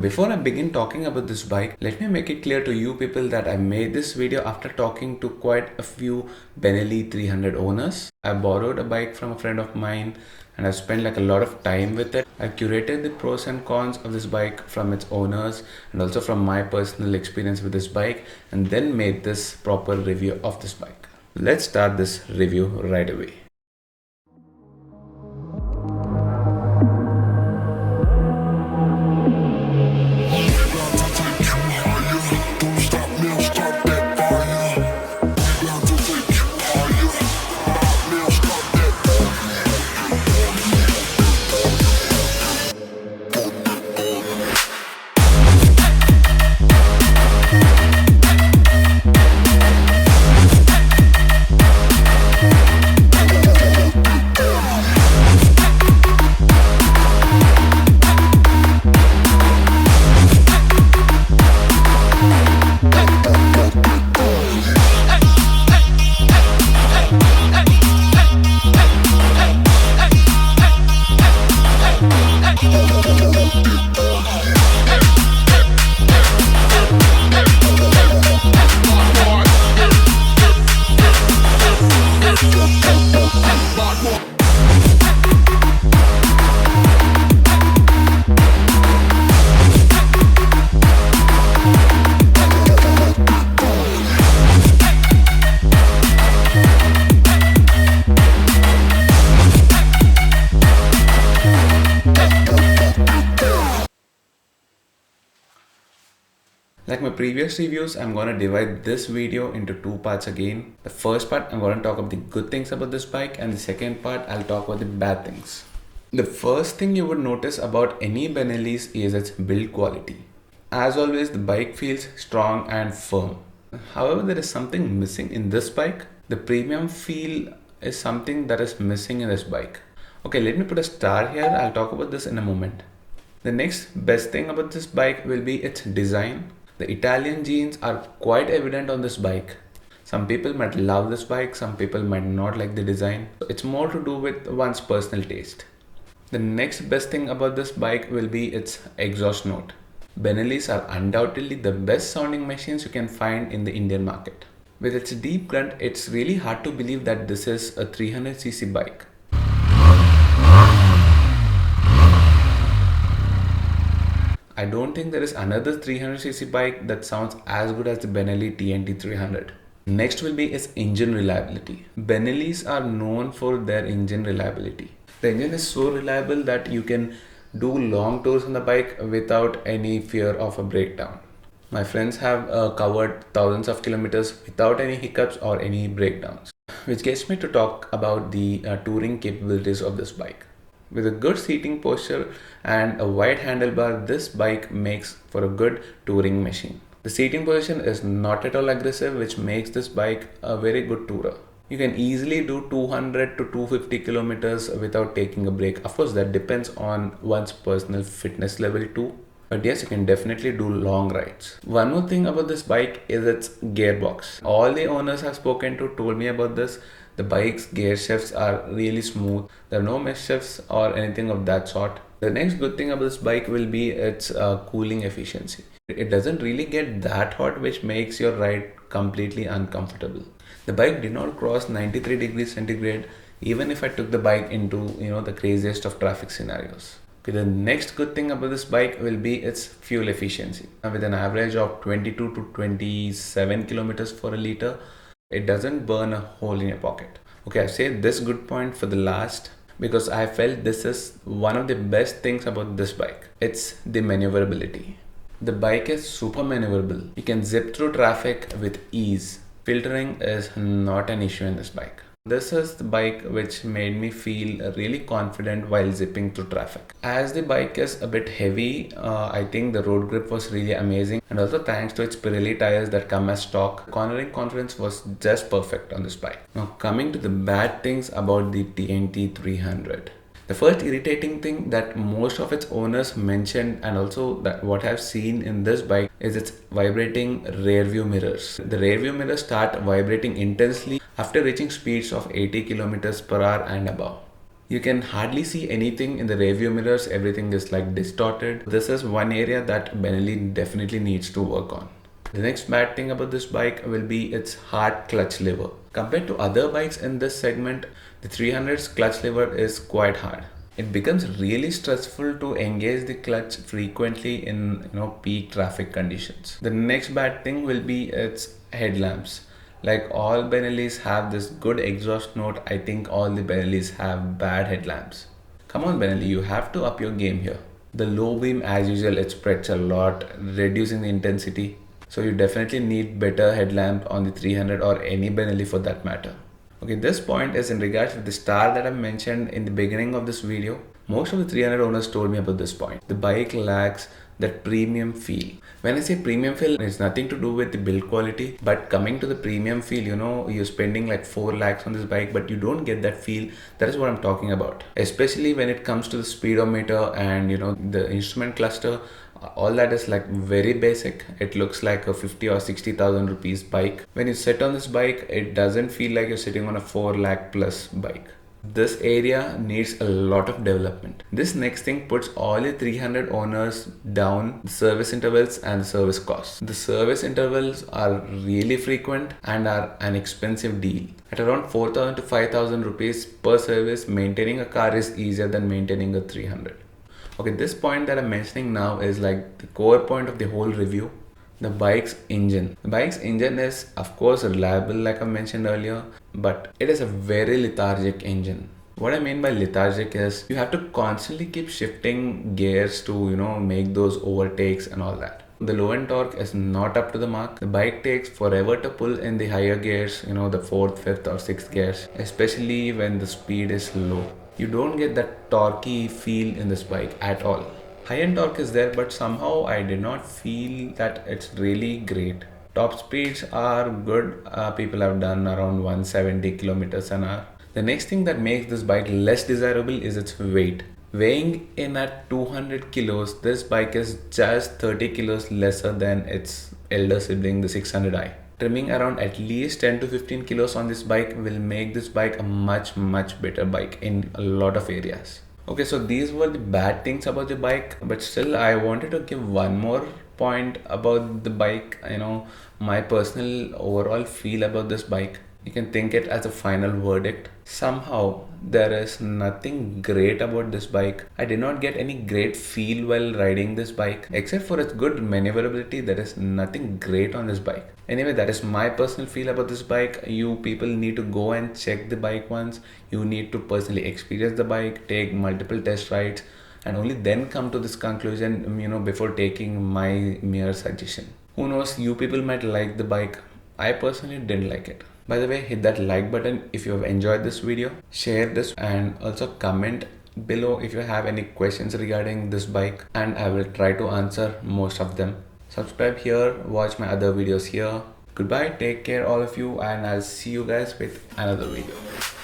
Before I begin talking about this bike, let me make it clear to you people that I made this video after talking to quite a few BENELLI 300 owners. I borrowed a bike from a friend of mine and I've spent like a lot of time with it. I curated the pros and cons of this bike from its owners and also from my personal experience with this bike, and then made this proper review of this bike. Let's start this review right away. Like my previous reviews, I'm going to divide this video into two parts again. The first part, I'm going to talk about the good things about this bike, and the second part, I'll talk about the bad things. The first thing you would notice about any BENELLI's is its build quality. As always, the bike feels strong and firm. However, there is something missing in this bike. The premium feel is something that is missing in this bike. Okay, let me put a star here. I'll talk about this in a moment. The next best thing about this bike will be its design. The Italian genes are quite evident on this bike. Some people might love this bike, some people might not like the design. It's more to do with one's personal taste. The next best thing about this bike will be its exhaust note. BENELLI's are undoubtedly the best sounding machines you can find in the Indian market. With its deep grunt, it's really hard to believe that this is a 300cc bike. I don't think there is another 300cc bike that sounds as good as the BENELLI TNT 300. Next will be its engine reliability. BENELLI's are known for their engine reliability. The engine is so reliable that you can do long tours on the bike without any fear of a breakdown. My friends have covered thousands of kilometers without any hiccups or any breakdowns. Which gets me to talk about the touring capabilities of this bike. With a good seating posture and a wide handlebar, this bike makes for a good touring machine. The seating position is not at all aggressive, which makes this bike a very good tourer. You can easily do 200 to 250 kilometers without taking a break. Of course, that depends on one's personal fitness level too. But yes, you can definitely do long rides. One more thing about this bike is its gearbox. All the owners I've spoken to told me about this. The bike's gear shifts are really smooth. There are no misshifts or anything of that sort. The next good thing about this bike will be its cooling efficiency. It doesn't really get that hot, which makes your ride completely uncomfortable. The bike did not cross 93 degrees centigrade even if I took the bike into the craziest of traffic scenarios. Okay, the next good thing about this bike will be its fuel efficiency. With an average of 22 to 27 kilometers for a liter, it doesn't burn a hole in your pocket. Okay, I saved this good point for the last because I felt this is one of the best things about this bike. It's the maneuverability. The bike is super maneuverable. You can zip through traffic with ease. Filtering is not an issue in this bike. This is the bike which made me feel really confident while zipping through traffic. As the bike is a bit heavy, I think the road grip was really amazing, and also thanks to its Pirelli tires that come as stock, cornering confidence was just perfect on this bike. Now coming to the bad things about the TNT 300. The first irritating thing that most of its owners mentioned, and also that what I've seen in this bike, is its vibrating rear view mirrors. The rear view mirrors start vibrating intensely after reaching speeds of 80 kilometers per hour and above. You can hardly see anything in the rearview mirrors, everything is like distorted. This is one area that Benelli definitely needs to work on. The next bad thing about this bike will be its hard clutch lever. Compared to other bikes in this segment, the 300's clutch lever is quite hard. It becomes really stressful to engage the clutch frequently in peak traffic conditions. The next bad thing will be its headlamps. Like all Benellis have this good exhaust note, I think all the Benellis have bad headlamps. Come on Benelli, you have to up your game here. The low beam as usual, it spreads a lot, reducing the intensity. So you definitely need better headlamp on the 300 or any Benelli for that matter. Okay, this point is in regards to the star that I mentioned in the beginning of this video. Most of the 300 owners told me about this point. The bike lacks that premium feel. When I say premium feel, it's nothing to do with the build quality, but coming to the premium feel, you're spending like 4 lakhs on this bike, but you don't get that feel. That is what I'm talking about. Especially when it comes to the speedometer and the instrument cluster, all that is like very basic. It looks like a 50 or 60,000 rupees bike. When you sit on this bike, it doesn't feel like you're sitting on a 4 lakh plus bike. This area needs a lot of development. This next thing puts all the 300 owners down the service intervals and the service costs. The service intervals are really frequent and are an expensive deal. At around 4,000 to 5,000 rupees per service, maintaining a car is easier than maintaining a 300. Okay, this point that I'm mentioning now is like the core point of the whole review. The bike's engine. The bike's engine is of course reliable like I mentioned earlier, but it is a very lethargic engine. What I mean by lethargic is you have to constantly keep shifting gears to make those overtakes and all that. The low end torque is not up to the mark. The bike takes forever to pull in the higher gears, the 4th, 5th or 6th gears, especially when the speed is low. You don't get that torquey feel in this bike at all. High-end torque is there, but somehow I did not feel that it's really great. Top speeds are good. People have done around 170 kilometers an hour. The next thing that makes this bike less desirable is its weight. Weighing in at 200 kilos, this bike is just 30 kilos lesser than its elder sibling, the 600i. Trimming around at least 10 to 15 kilos on this bike will make this bike a much better bike in a lot of areas. Okay, so these were the bad things about the bike, but still I wanted to give one more point about the bike, my personal overall feel about this bike. You can think it as a final verdict. Somehow there is nothing great about this bike. I did not get any great feel while riding this bike. Except for its good maneuverability, there is nothing great on this bike. Anyway, that is my personal feel about this bike. You people need to go and check the bike once. You need to personally experience the bike, take multiple test rides, and only then come to this conclusion, before taking my mere suggestion. Who knows, you people might like the bike. I personally didn't like it. By the way, hit that like button if you have enjoyed this video, share this, and also comment below if you have any questions regarding this bike, and I will try to answer most of them. Subscribe here, watch my other videos here. Goodbye, take care all of you, and I'll see you guys with another video.